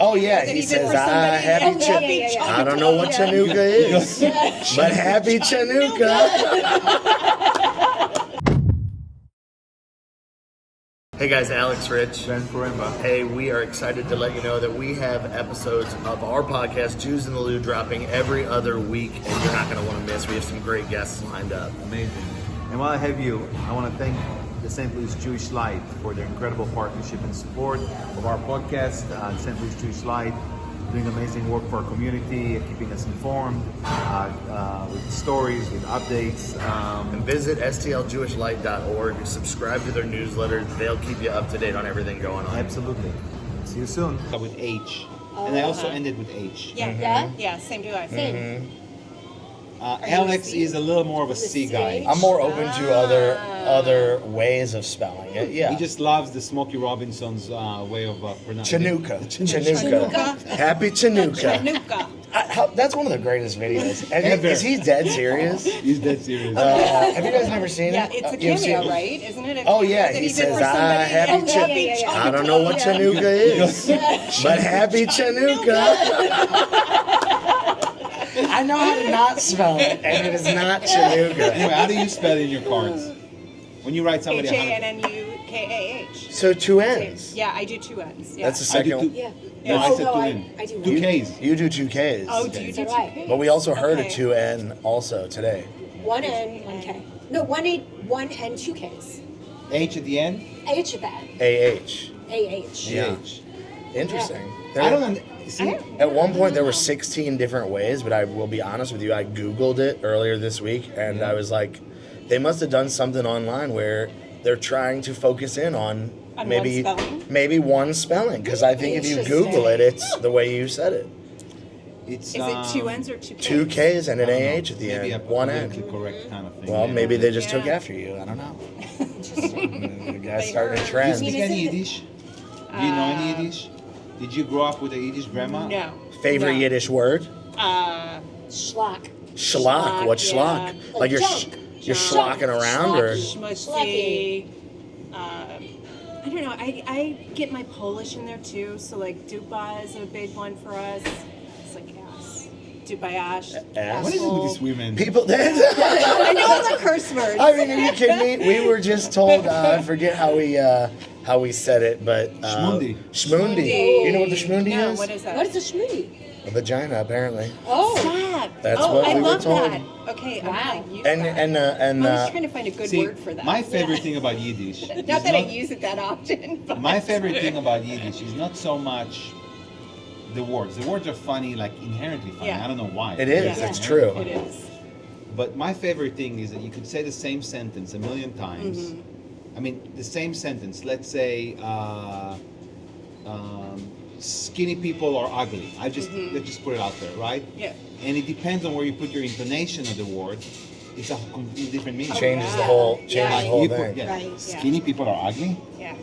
Oh yeah, he says, happy Chanukah. I don't know what Chanukah is, but happy Chanukah. Hey guys, Alex Rich. Ben Poremba. Hey, we are excited to let you know that we have episodes of our podcast, Jews in the Lou, dropping every other week, and you're not going to want to miss. We have some great guests lined up. Amazing. And while I have you, I want to thank the St. Louis Jewish Light for their incredible partnership and support of our podcast, St. Louis Jewish Light, doing amazing work for our community, keeping us informed with stories, with updates. And visit stljewishlight.org, subscribe to their newsletter. They'll keep you up to date on everything going on. Absolutely. See you soon. With H. And I also ended with H. Yeah, Mm-hmm. yeah, same do I. Same. Alex is a little more of a C guy. I'm more open to other ways of spelling it. Yeah. He just loves the Smokey Robinson's way of pronouncing it. Chanukah. Happy Chanukah. That's one of the greatest videos. And is he dead serious? He's dead serious. Have you guys never seen Yeah, it? it's a You've seen cameo, it? right? Isn't it? Oh yeah, That he did says, for somebody. happy Chanukah. I don't know what Chanukah is, but happy Chanukah. I know how to not spell it, and it is not Chanukah. Anyway, how do you spell it in your cards? When you write somebody, H-A-N-N-U-K-A-H. So 2 N's. Yeah, I do 2 N's. Yeah. That's the second one. Yeah. No, I said 2 N. I do 2 K's. You do 2 Ks. Oh, do you do 2 K's? But we also heard a Okay. 2 N also today. 1 N, 1 K. No, 1 N, 2 Ks. H at the end? H at that. AH. AH. Yeah. Interesting. I don't see. At one point, there were 16 different ways, but I will be honest with you, I Googled it earlier this week, and I was like, they must have done something online where they're trying to focus in on maybe one spelling, because I think if you Google it, it's the way you said it. Is it 2 N's or 2 K's? 2 Ks and an AH at the Maybe end. a 1 N. politically correct kind of thing. Well, yeah. maybe they just took after you. I don't know. The guy's starting a Do you trend. speak any Yiddish? Do you know any Yiddish? Did you grow up with a Yiddish grandma? No. Favorite Yiddish word? Schlock. Schlock. What's schlock? Yeah. Like you're Junk. you're schlocking around, or Schmutzy. I don't know. I get my Polish in there too. So like dupa is a big one for us. It's like ass. Dupayash. Ass? What is it with these women? people? I know all the curse words. I mean, are you kidding me? We were just told. I forget how we said it, but Schmundi. Schmundi. You know what the schmundi No, is? what is that? What is a schmooty? A vagina, apparently. Oh. Stop. That's oh, what I we were love told. that. Okay, Wow. I'm gonna use And that. I was trying to find a good See, word for that. my favorite thing about Yiddish. Not is that I use it that often. But My favorite thing about Yiddish is not so much the words. The words are funny, like inherently funny. Yeah. I don't know why. It is. Yeah. It's true. It is. But my favorite thing is that you could say the same sentence a million times. Mm-hmm. I mean, the same sentence. Let's say, skinny people are ugly. Let's just put it out there, right? Yeah. And it depends on where you put your intonation of the word. It's a completely different meaning. Changes the whole You put- thing. yeah, Right, yeah. Skinny people are ugly. Yeah.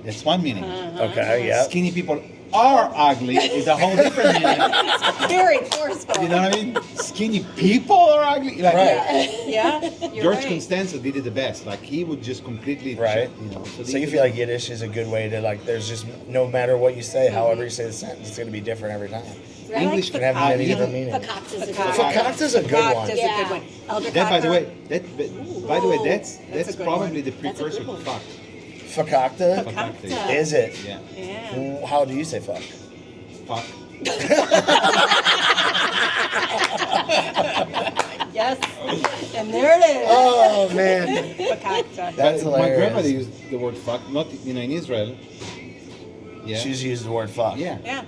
That's one meaning. Okay. Yeah. Skinny people are ugly is a whole different meaning. Very forceful. You know what I mean? Skinny people are ugly. Like, Right. Yeah. You're George right. Constanza did it the best. Like he would just completely, Right. So So you feel like Yiddish is a good way to there's just no matter what you say, however you say the sentence, it's going to be different every time. English Can have many different meanings. Fakakta's a good Fakakta's a good one. Is a good one. Elder that, by the Cocker. way, that's That's a good probably one. the precursor to fuck. Fakakta? Fakakta. Is it? Yeah. Yeah. How do you say fuck? Fuck. Yes. And there it is. Oh man, Fakakta. that's My hilarious. grandmother used the word fuck, not in Israel. Yeah. She's used the word fuck. Yeah. Yeah.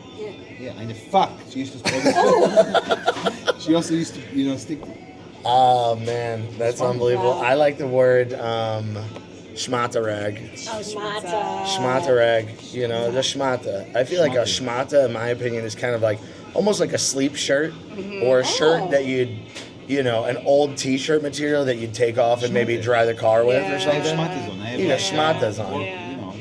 Yeah. And the fuck. She used to spell it. She also used to, stick. Oh man, that's unbelievable. I like the word schmatarag. Oh, Schmata. Schmatarag, the schmata. I feel like a schmata, in my opinion, is kind of like almost like a sleep shirt or a shirt that you'd, an old T-shirt material that you'd take off and maybe dry the car with or Yeah. something. Schmatas on. I have You got like, schmatas on. Yeah.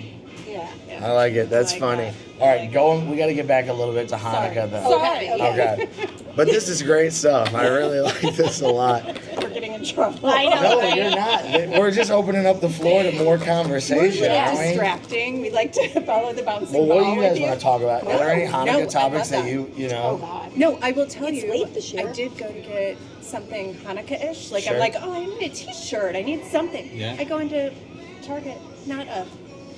Yeah. I like it. That's I like funny. that. All right, we got to get back a little bit to Hanukkah though. Sorry. Okay. But this is great stuff. I really like this a lot. We're getting in trouble. I know. No, you're not. We're just opening up the floor to more conversation, We're aren't we? distracting. We like to follow the bouncing Well, ball. what do you guys with want to talk about? Are there any No, Hanukkah I topics love that you Oh know? God. No, I will tell It's you. late this year. I did go to get something Hanukkah-ish. Like Sure. I'm like, oh, I need a T-shirt. I need something. Yeah. I go into Target, not a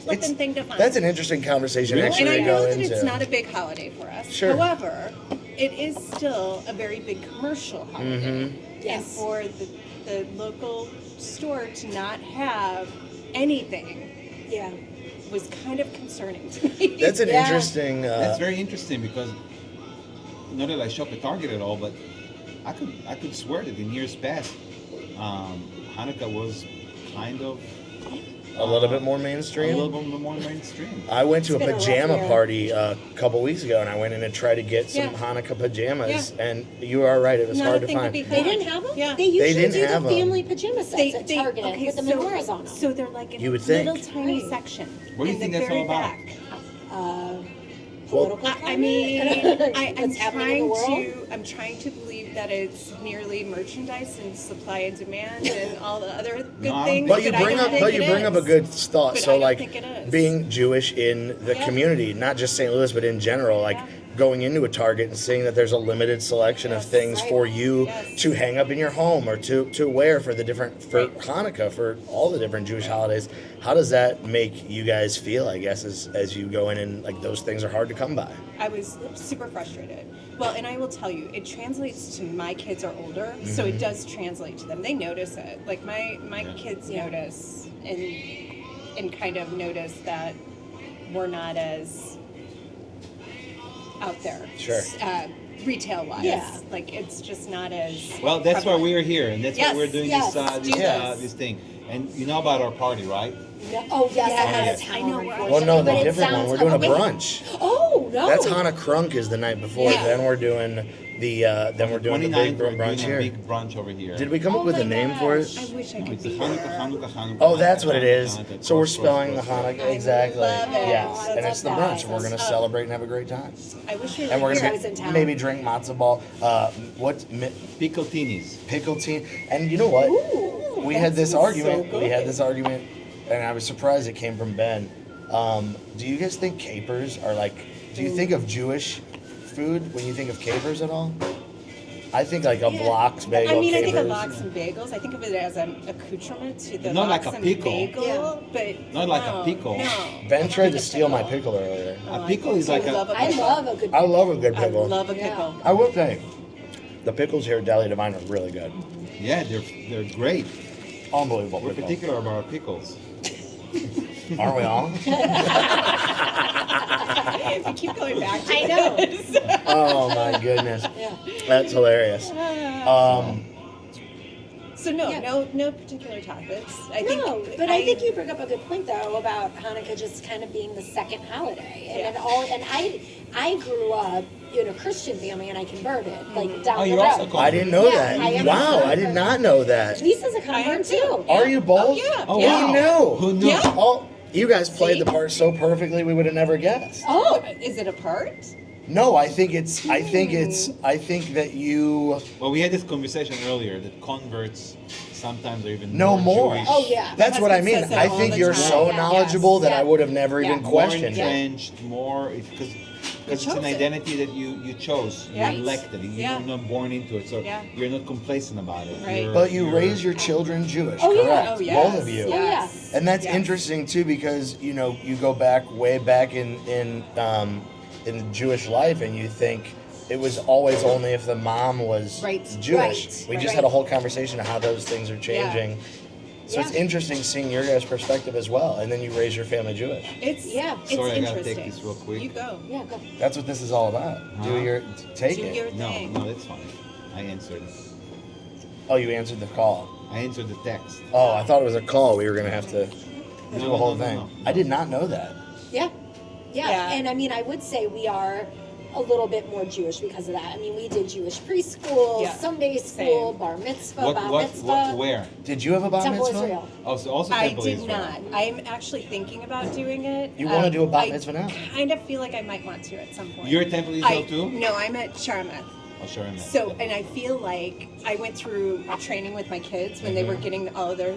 flipping thing to find. That's an interesting conversation Really? actually And I to know go that into. it's not a big holiday for us. Sure. However, it is still a very big commercial holiday. And Yes. for the local store to not have anything Yeah. was kind of concerning to me. That's an Yeah. interesting. That's very interesting because not that I shop at Target at all, but I could swear that in years past, Hanukkah was kind of a little bit more a mainstream. little bit more mainstream. I went to a It's been a rough pajama year. party a couple weeks ago, and I went in and tried to get some Yeah. Hanukkah pajamas, and you are right; it was Not hard a to thing to find. be They didn't have them? Yeah. They usually didn't do have the 'em. family pajama sets at Target okay, with the menorahs on them. So they're like in You a would think. little tiny Right. section What do you in think the that's very all about? back. Political I mean, climate? I'm What's happening in the world? I'm trying to believe that it's merely merchandise and supply and demand and all the other good No, I don't things. But you I bring don't up, think but you it bring up a is. good thought. But So I don't like think it is. being Jewish in the Yeah. community, not just St. Louis, but in general, like Yeah. going into a Target and seeing that there's a limited selection of Yes, things right. for you Yes. to hang up in your home or to wear for the different for Right. Hanukkah, for all the different Jewish holidays. How does that make you guys feel? I guess as you go in and like those things are hard to come by. I was super frustrated. Well, and I will tell you, it translates to my kids are older, so Mm-hmm. it does translate to them. They notice it. Like my Yeah. kids Yeah. notice and kind of notice that we're not as out there. Sure. Retail wise. Yeah. Like it's just not as Well, that's why prevalent. we're here, and that's why Yes, we're doing yes, this do this. this thing. And you know about our party, right? No. Oh yes, Yes, I had a I know, town right? report. Well, no, the But it different one. sounds We're doing a amazing. brunch. Oh no. That's Hana Krunk is the night before. Yeah. Then we're doing the big 29th, we're brunch doing here. a big brunch over here. Did we come Oh up with my a name for it? I wish I No, could it's a be Hanukkah, there. Hanukkah. Oh, that's what it is. Hanukkah, So we're cross, spelling the cross, cross. Hanukkah exactly. love it. Yes, Oh, I and it's the love brunch. that. and We're gonna celebrate and have a great time. I wish you And we're Here I gonna was in town. maybe drink matzo ball. Pickletinis. Pickle tea. And you know what? Ooh, We had this sounds argument. so We had good. this argument, and I was surprised it came from Ben. Do you guys think capers are like? Do you think of Jewish food when you think of capers at all? I think like a Yeah. lox bagel. I mean, I think of capers. lox and bagels. I think of it as an accoutrement to the Not lox like a and pickle. bagel, Yeah. but Not like a no, pickle. No. Ben tried to steal my pickle earlier. A pickle is like a. I love a good. I love a good I pickle. love a Yeah. pickle. I will say, the pickles here at Deli Divine are really good. Yeah, they're great. Unbelievable We're pickle. particular about our pickles. Aren't we all? We keep going back to I know. this. Oh my goodness. Yeah. That's hilarious. So no, Yeah. no particular topics. I No, think, but I think you bring up a good point though about Hanukkah just kind of being the second holiday, and I grew up in a Christian family and I converted like down Oh, the you're road. also converted. I didn't know Yeah, that. I am Wow, a I did not know that. Lisa's a I am convert too. too. Are you both? yeah. Oh, yeah. wow. Who knew? Who knew? Yeah. Oh, you guys played See? the part so perfectly we would have never guessed. Oh, is it a part? No, I think that you Well, we had this conversation earlier that converts sometimes are even know more. Jewish, Oh yeah. That's My what I husband mean. says that I all think the you're time. so Yeah. knowledgeable Yes. that Yeah. I would have never Yeah. even more questioned it. entrenched, more because it's chose an it. identity that you chose, Yeah. you elected, Yeah. you're not born into it, so Yeah. you're not complacent about it. Right. But you You're- raise your children Jewish, Oh, yeah. correct? Oh, yes. Both of you. Oh, yeah. Yes. And that's Yes. interesting too because you know you go back way back in Jewish life and you think it was always only if the mom was Right. Jewish. Right. We just Right. had a whole conversation of how those things are changing. So it's Yeah. interesting seeing your guys' perspective as well, and then you raise your family Jewish. It's Yeah. It's Sorry, I gotta interesting. take this real quick. You go. Yeah, go. That's what this is all about. Huh? Take Do it. your No, thing. no, that's fine. I answered. Oh, you answered the call. I answered the text. Oh, I thought it was a call. We were gonna have to do No, a whole no, no, thing. no. I did not know that. Yeah. Yeah. Yeah. And I mean, I would say we are a little bit more Jewish because of that. I mean, we did Jewish preschool, Yeah. Sunday school, Same. bar mitzvah, bat mitzvah, Where? Did you have a bat Temple mitzvah? Israel. Also I Temple did Israel. not. I'm actually thinking about doing it. You wanna do a bat I mitzvah now? kind of feel like I might want to at some point. You're a Temple Israel too? No, I'm at Charmouth. I'll show him that. So, and I feel like I went through training with my kids when they were getting all their,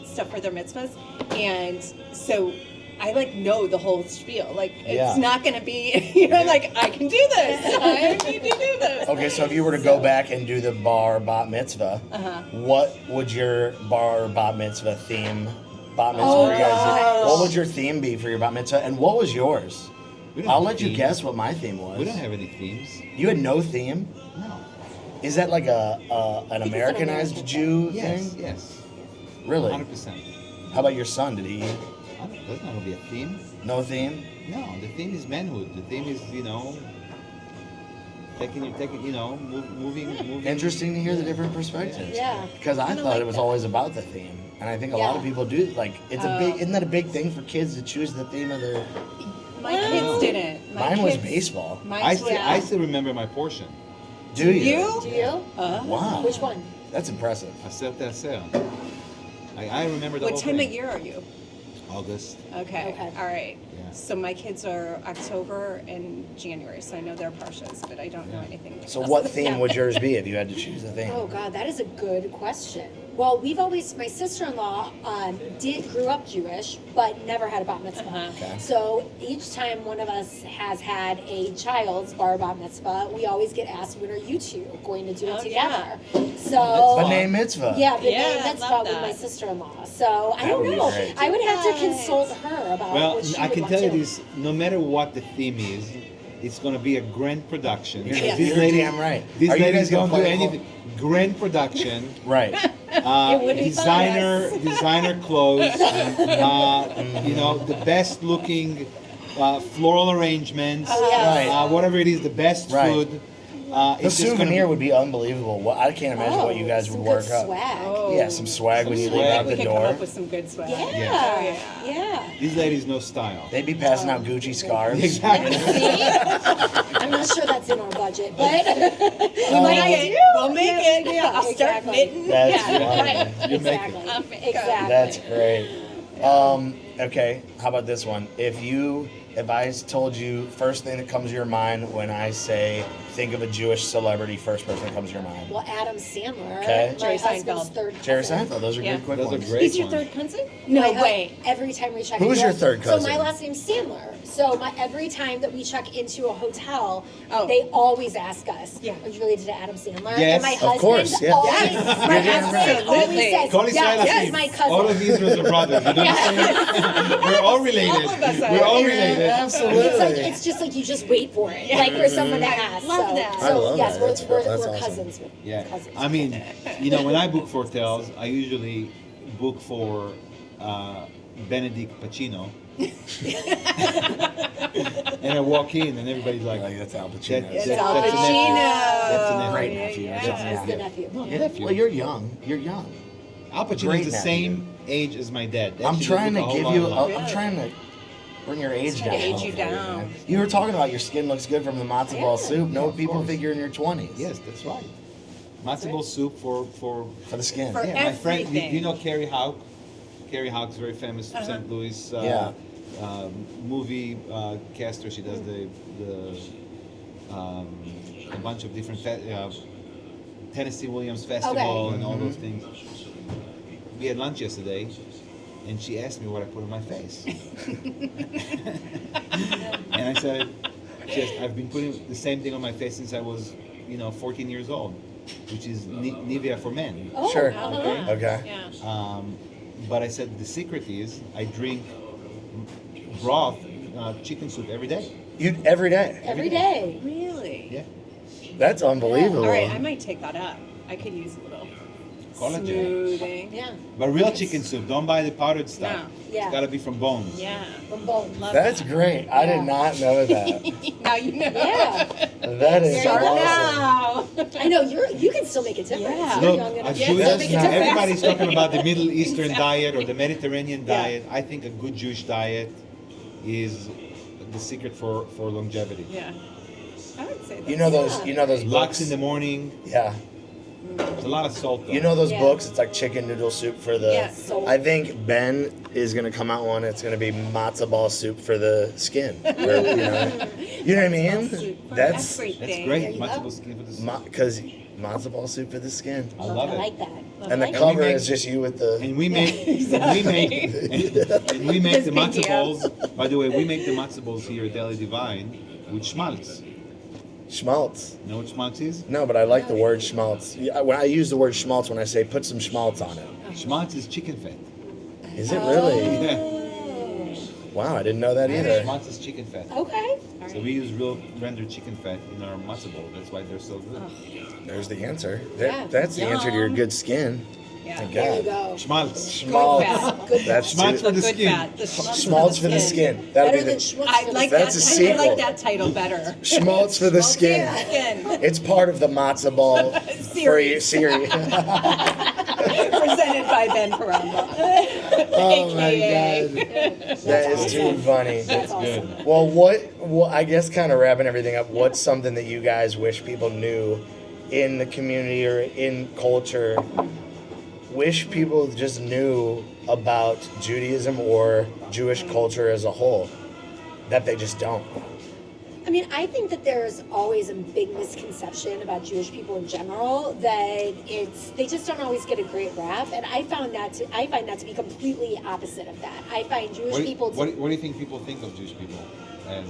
stuff for their mitzvahs. And so I know the whole spiel. It's not going to be, I can do this. I need to do this. Okay, so if you were to go back and do the bar bat mitzvah, what would your bar bat mitzvah theme? Bat mitzvah for you guys? What would your theme be for your bat mitzvah? And what was yours? I'll let you guess what my theme was. We don't have any themes. You had no theme? No. Is that like an Americanized Jew Yes, thing? yes. Really? 100%. How about your son? Did he? That's not gonna be a theme. No theme? No, the theme is manhood. The theme is, moving. Interesting to hear the different perspectives. Yeah. Because I thought it was always about the theme. And I think a lot of people do, isn't that a big thing for kids to choose the theme of their... My kids didn't. Mine was baseball. I still remember my portion. Do you? Do you? Wow. Which one? That's impressive. I remember the What whole time thing. of year are you? August. Okay. All right. Yeah. So my kids are October and January, so I know their parshas, but I don't know anything. So else. what theme would yours be if you had to choose a theme? Oh God, that is a good question. Well, my sister-in-law grew up Jewish, but never had a bat mitzvah. Okay. So each time one of us has had a child's bar bat mitzvah, we always get asked, when are you two going to do it together? So B'nai mitzvah. yeah, the Yeah, name I mitzvah love with that. my sister-in-law. So I That don't would be know. great. I would have to Nice. consult her about Well, what she I would can want tell you to. this: no matter what the theme is, it's going to be a grand production. You're, Yeah. you're damn right. These Are you ladies guys gonna don't do play a whole- anything. Grand production. Right. would be fun, Designer clothes. The best looking floral arrangements. Right. Whatever it is, the best Right. food. The It's just gonna souvenir be- would be unbelievable. Well, I can't imagine what you guys some would work good up. swag. Oh. Yeah, some swag when you leave swag. out We the could come door. up with some good swag. Yeah. Yeah. Yeah. These ladies know style. They'd be passing out Gucci scarves. Exactly. I'm not sure that's in our budget, but We'll make it. Yeah, I'll start exactly. knitting. That's Yeah. funny. You make it. Exactly. Exactly. That's great. Okay, how about this one? If I told you first thing that comes to your mind when I say think of a Jewish celebrity, first person that comes to your mind. Well, Adam Sandler, Okay. my Jerry husband's Seinfeld. third cousin. Jerry Seinfeld. Those are Yeah. good quick Those are ones. great. He's your one. third cousin? No My way. Every time we check Who's into your third cousin? So my last name's Sandler. So every time that we check into a hotel, Oh. they always ask us, Yeah. "Are you related to Adam Sandler?" Yes, and my of husband course, yeah. always, Yes. my You're damn husband right. always Absolutely. says, Call it "Yes, Silas. he's my cousin." All of Israel's are brothers. You know what I'm saying? We're all related. All of us are. We're all Yeah, related. Absolutely. It's just like you just wait for it, like for someone to ask. Love so, that. So I love yes, that. we're, That's we're awesome. cousins. Yeah. Cousins. I mean, when I book for hotels, I usually book for Benedict Pacino. And I walk in and everybody's like, That's Al Pacino. That's Al a nephew. Pacino. That's a nephew. Great nephew. Yeah. That's the nephew. No, Yeah. nephew. Well, you're young. You're young. Al Pacino Great is the nephew. same age as my dad. I'm Actually, trying to look a give whole you. lot alike. I'm trying to bring your age down. age you hopefully, down. man. You were talking about your skin looks good from the matzo ball soup. No, of people course. figure in your 20s. Yes, that's right. Matzo ball soup for For the skin. For yeah, my friend. everything. You know Carrie Hauk? Carrie Hauk's very famous St. Louis Yeah. movie caster. She does a bunch of different Tennessee Williams Festival and all those things. We had lunch yesterday, and she asked me what I put on my face, and I said, "I've been putting the same thing on my face since I was, 14 years old, which is Nivea for men." Oh, Sure. uh-huh. Okay. Yeah. But I said the secret is I drink broth, chicken soup every day. You every day. Every day. Really? Yeah. That's unbelievable. All right, I might take that up. I could use a little Collagen. smoothing. Yeah. But real chicken soup, don't buy the powdered stuff. No. Yeah. It's gotta be from bones. Yeah. From both. Love That's that. great. I Yeah. did not know that. Now you know. Yeah. That is Start awesome. now. I know you can still make a difference. Yeah. You're Look, young enough. Yeah, Jewish, so make a difference. everybody's talking about the Middle Eastern diet or the Exactly. Mediterranean Yeah. diet. I think a good Jewish diet is the secret for longevity. Yeah. I would say that. You know those Lox books. in the morning, Yeah. There's a lot of salt though. You know those Yeah. books? It's like chicken noodle soup for the. Yeah. So I think Ben is gonna come out one. It's gonna be matzo ball soup for the skin. Or, you know what I mean? That's That's everything. great. There you Matzo go. ball skin for the because matzo ball soup for the skin. I love I it. like that. And the like cover make- is just you with the. And we make, exactly. and we make His the matzo pinky balls. By the way, we make the matzo balls here at Deli Divine with schmaltz. Schmaltz. You know what schmaltz is? No, but I like the word schmaltz. Yeah, when I use the word schmaltz, when I say put some schmaltz on it. Schmaltz is chicken fat. Is it really? Yeah. Wow, I didn't know that either. Schmaltz is chicken fat. Okay. So we use real rendered chicken fat in our matzo bowl. That's why they're so good. There's the answer. Yeah. That's the answer to your Yum. good skin. Yeah. Thank There you God. go. Schmaltz. Schmaltz. fat. Good. That's Schmaltz too, for the Good skin. fat. The schmaltz for the skin. That'll Better be than the Schmutz I for like the that. That's a I sequel. like that title better. schmaltz for the skin. Skin. It's part of the matzo ball Series. series. Presented by Ben Caramba. Oh my AKA. God. That is too funny. That's awesome. Well, what I guess kind of wrapping everything up, what's something that you guys wish people knew in the community or in culture, wish people just knew about Judaism or Jewish culture as a whole, that they just don't? I mean, I think that there's always a big misconception about Jewish people in general that they just don't always get a great rap, and I find that to be completely opposite of that. I find Jewish people. What do you think people think of Jewish people as?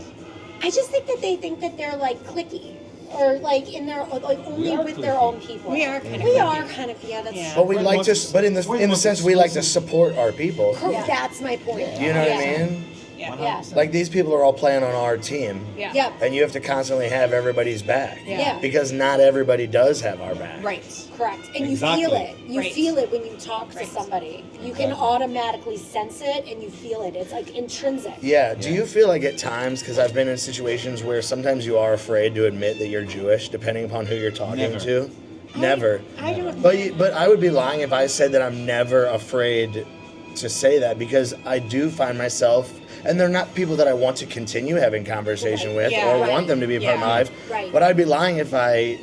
I just think that they think that they're like cliquey, or like in their like only are with their cliquey. own people. We are kind of We cliquey. are kind of That's Yeah. But we We're like most- to, but in we're the most sense we like to exclusive. support our people. Correct. That's my point. You know what Yeah. I mean? Yeah. Yeah. Like these people are all playing on our team, Yeah. Yep. and you have to constantly have everybody's back. Yeah. Because not everybody does have our back. Right. Correct. And Exactly. you feel it. You Right. feel it when you talk to Right. somebody. You can Exactly. automatically sense it and you feel it. It's like intrinsic. Yeah. Do Yeah. you feel like at times, because I've been in situations where sometimes you are afraid to admit that you're Jewish, depending upon who you're talking Never. to? Never. I don't. But I would be lying if I said that I'm never afraid to say that, because I do find myself, and they're not people that I want to continue having conversation Right. with Yeah. or Right. want them to be a part of my Yeah. life. Right. But I'd be lying if I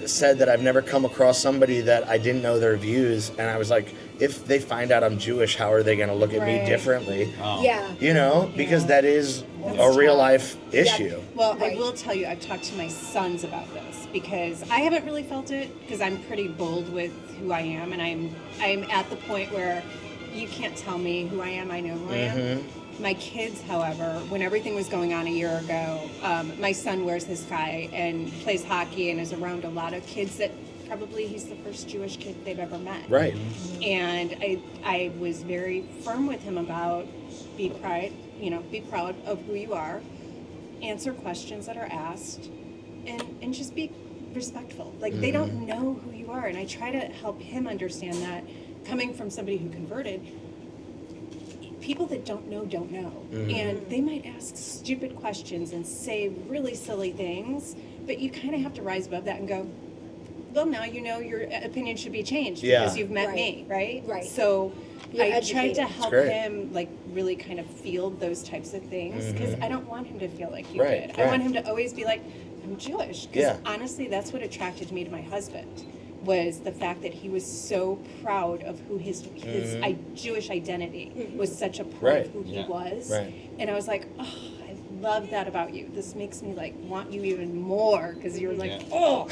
said that I've never come across somebody that I didn't know their views, and I was like, if they find out I'm Jewish, how are they going to look at me Right. differently? Oh. Yeah. You know, because Yeah. that is a That's real tough. life issue. Well, Right. I will tell you, I've talked to my sons about this because I haven't really felt it because I'm pretty bold with who I am, and I'm at the point where you can't tell me who I am. I know who I am. My kids, however, when everything was going on a year ago, my son wears his tie and plays hockey and is around a lot of kids that probably he's the first Jewish kid they've ever met. Right. And I was very firm with him about be proud of who you are, answer questions that are asked, and just be respectful. Like they don't know who you are, and I try to help him understand that coming from somebody who converted. People that don't know, and they might ask stupid questions and say really silly things, but you kind of have to rise above that and go, well, now you know your opinion should be changed because Yeah. you've met Right. me, right? Right. So You're I tried educated. to help great. him like really kind of field those types of things because I don't want him to feel like you Right, did. I want right. him to always be like, I'm Jewish. Because Yeah. honestly, that's what attracted me to my husband, was the fact that he was so proud of who his Jewish identity was such a part Right. of who Yeah. he was. Right. And I was like, oh, I love that about you. This makes me like want you even more because you're like, Yeah. oh,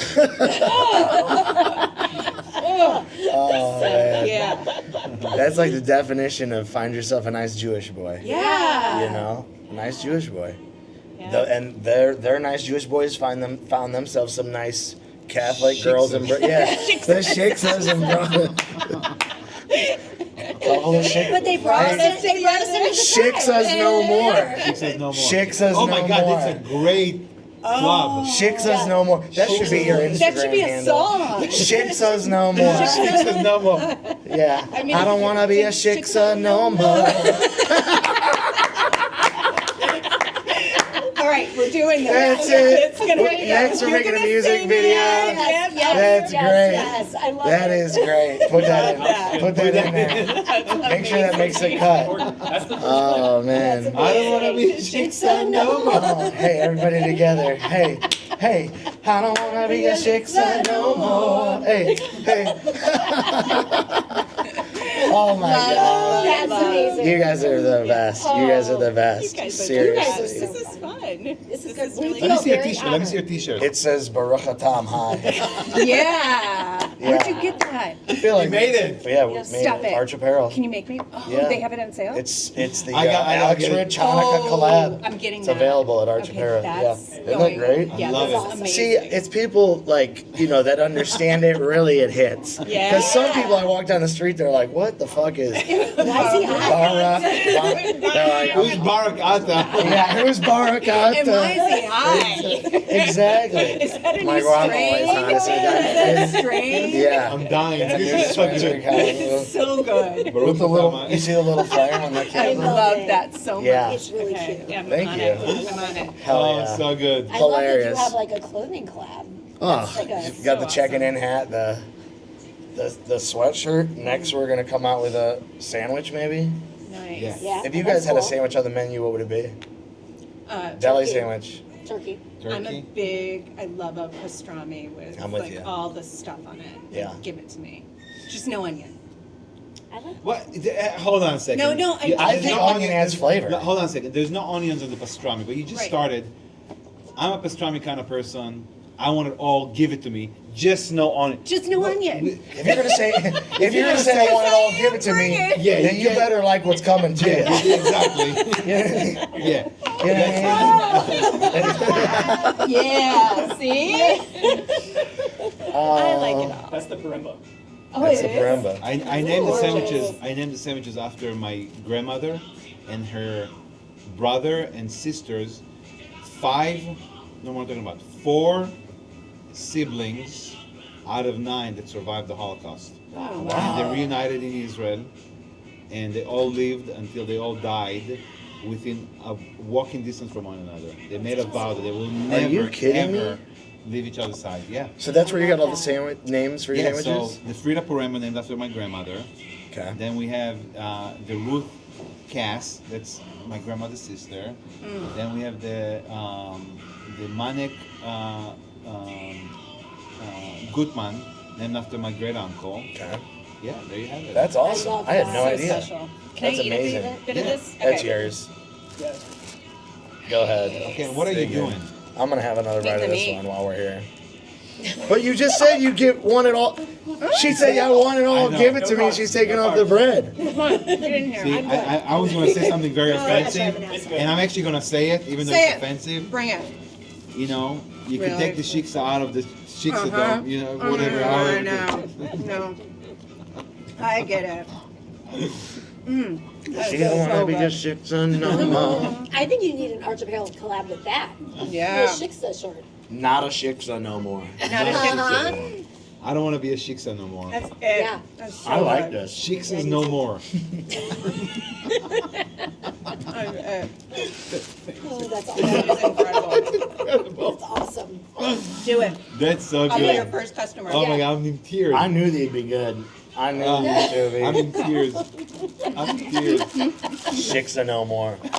Oh, man. yeah, That's like the definition of find yourself a nice Jewish boy. yeah. You know, a nice Jewish boy. Yeah. And their nice Jewish boys found themselves some nice Catholic girls and the shiksas and couple of shik- But they brought us Hey, in. They brought us into the shiksas no more. She says no more. Shiksas Oh my no God, more. it's a great club. Shiksas no more. That should be your Instagram That should be a handle. song. Shiksas no more. Shiksas no more. Yeah. I I, mean, don't want to be a shiksa no more. All right, we're doing this. That's it. It's gonna be Next we're you're making a gonna music sing video. it. Yes, Yep, yes, That's yes, great. Yes, I love That it. is great. Put that in. that. Put that in there. Make sure that makes a cut. Oh man. I don't want to be a shiksa no more. Oh, hey, everybody together. Hey, Hey, I don't wanna be a shiksa no more. Hey, hey. Oh my God. That's amazing. You guys are the best. You guys are the You best. guys are Seriously. so This is fun. This is This good. We really feel Let me see your very t-shirt. Let me see your t-shirt. It says Baruch Hatam High. Yeah. Where'd you get that? I feel like You made it. Yeah, we Yeah, made stop it. it. Arch Apparel. Can you make me? Oh, Yeah. they have it on sale? It's the I got Alex it. Rich Hanukkah collab. I'm getting It's that. available at Arch Okay, Apparel. that's Yeah. Isn't that going- great? I Yeah, love that's it. amazing. See, it's people like, that understand it, really it hits. Yeah. Because some people I walk down the street, they're like, what the fuck is Why is he high? Barak? They're like, Who's Barak Atta? yeah, who's Barak And why is he high? Exactly. Is that a My new grandma strain? always honestly Is that a strain? Yeah. I'm dying. It's a new This is so Spencer good. kind It's so good. With the little, you see the little flare on the I camera? love that so much. Yeah. It's really Okay, cute. yeah, I'm Thank on you. it. I'm on it. Hell Oh, yeah. so good. I love that you Hilarious. have like a clothing collab. Oh, That's like a- you got the so checking in hat, the sweatshirt. Next, we're gonna come out with a sandwich, maybe. Nice. Yeah. Yeah. If you that's guys had a cool. sandwich on the menu, what would it be? Turkey. Deli sandwich. Turkey. I'm a Turkey. I love a pastrami with I'm with like you. all the stuff on it. Yeah. Give it to me. Just no onion. I like What? Hold on a second. No, no, I- Yeah, I there's think no onion adds flavor. No, hold on a second. There's no onions on the pastrami, but you just Right. started. I'm a pastrami kind of person. I want it all. Give it to me. Just no onion. Just no onion. If you're gonna say, I want it all, give it to me. Bring it. Yeah, then you yeah. better like what's coming too. Yeah, exactly. Yeah. Yeah. You know what I mean? Yeah. See? I like it all. That's the Parimba. Oh, That's it a is? Parimba. I named the sandwiches. I named the sandwiches after my grandmother and her brother and sisters. 4 siblings out of 9 that survived the Holocaust. Oh, And they reunited in Israel, and they all lived until they all died within a walking distance from one another. They made a vow that they will never, you kidding me? ever leave each other's side. Yeah. So that's where you got all the sandwich names for your Yeah, so sandwiches? the Frida Porema named after my grandmother. Okay. Then we have the Ruth Cass, that's my grandmother's sister. Then we have the Manek Gutman, named after my great uncle. Okay. Yeah, there you have it. That's awesome. love I had that. no So idea. special. Can That's I eat amazing. a bit of Yeah. this? That's Okay. yours. Yeah. Go ahead. Okay, what are you Dig in. doing? I'm gonna have another Eat bite the of this meat. one while we're here. But you just said you want it all. She said, "I want it all. I know. Give it to me." She's taking off the bread. Come on, get in here. See, I was going to say something very offensive, It's good. and I'm actually going to say it, even though Say it's it. offensive. Bring it. You know, you can Really? take the shiksa out of the shiksa, Uh-huh. you know, whatever. I however it know. is. No. I get it. She don't wanna be just shit son no more. I think you need an Arch Apparel collab with that. Yeah. The Shiksa short. Not a shiksa no more. Not a Not shit. Uh-huh. I don't want to be a shiksa no more. That's it. Yeah. That's so I like good. this. Shiksas no more. Oh, that's That awesome. is incredible. That's awesome. Do it. That's so I'll be your good. first customer. Oh my god, I'm in tears. I knew they'd be good. I knew Uh, they'd I'm be. in tears. I'm in tears. Shiksa no more.